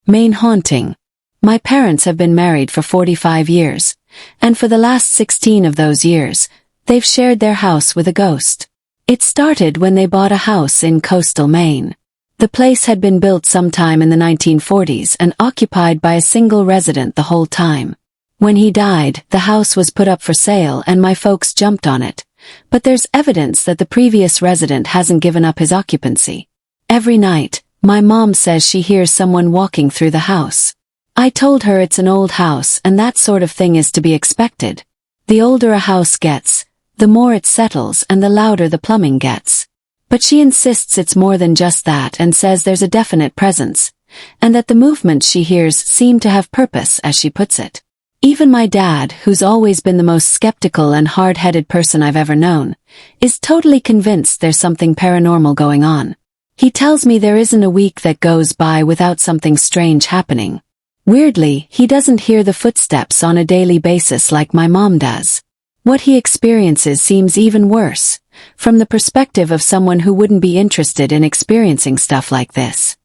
Maine haunting. My parents have been married for 45 years, and for the last 16 of those years, they've shared their house with a ghost. It started when they bought a house in coastal Maine. The place had been built sometime in the 1940s and occupied by a single resident the whole time. When he died, the house was put up for sale and my folks jumped on it, but there's evidence that the previous resident hasn't given up his occupancy. Every night, my mom says she hears someone walking through the house. I told her it's an old house and that sort of thing is to be expected. The older a house gets, the more it settles and the louder the plumbing gets. But she insists it's more than just that and says there's a definite presence, and that the movements she hears seem to have purpose, as she puts it. Even my dad, who's always been the most skeptical and hard-headed person I've ever known, is totally convinced there's something paranormal going on. He tells me there isn't a week that goes by without something strange happening. Weirdly, he doesn't hear the footsteps on a daily basis like my mom does. What he experiences seems even worse, from the perspective of someone who wouldn't be interested in experiencing stuff like this.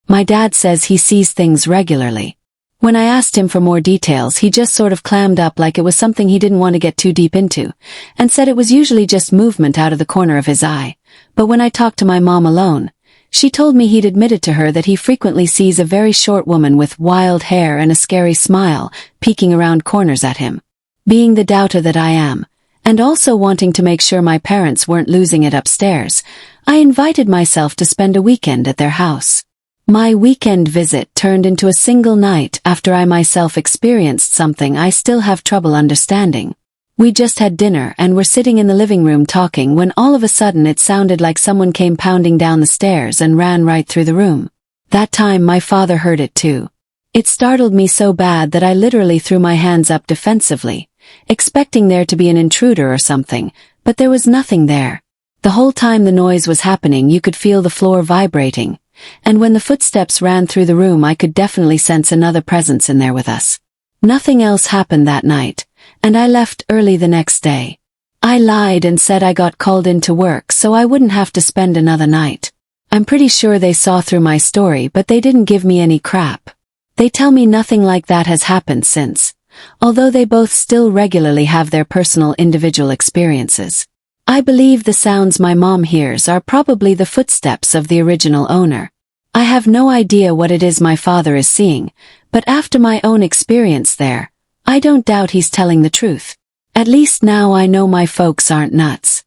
My dad says he sees things regularly. When I asked him for more details, he just sort of clammed up like it was something he didn't want to get too deep into, and said it was usually just movement out of the corner of his eye. But when I talked to my mom alone, she told me he'd admitted to her that he frequently sees a very short woman with wild hair and a scary smile peeking around corners at him. Being the doubter that I am, and also wanting to make sure my parents weren't losing it upstairs, I invited myself to spend a weekend at their house. My weekend visit turned into a single night after I myself experienced something I still have trouble understanding. We just had dinner and were sitting in the living room talking when all of a sudden it sounded like someone came pounding down the stairs and ran right through the room. That time my father heard it too. It startled me so bad that I literally threw my hands up defensively, expecting there to be an intruder or something, but there was nothing there. The whole time the noise was happening you could feel the floor vibrating, and when the footsteps ran through the room I could definitely sense another presence in there with us. Nothing else happened that night, and I left early the next day. I lied and said I got called into work so I wouldn't have to spend another night. I'm pretty sure they saw through my story, but they didn't give me any crap. They tell me nothing like that has happened since, although they both still regularly have their personal individual experiences. I believe the sounds my mom hears are probably the footsteps of the original owner. I have no idea what it is my father is seeing, but after my own experience there, I don't doubt he's telling the truth. At least now I know my folks aren't nuts.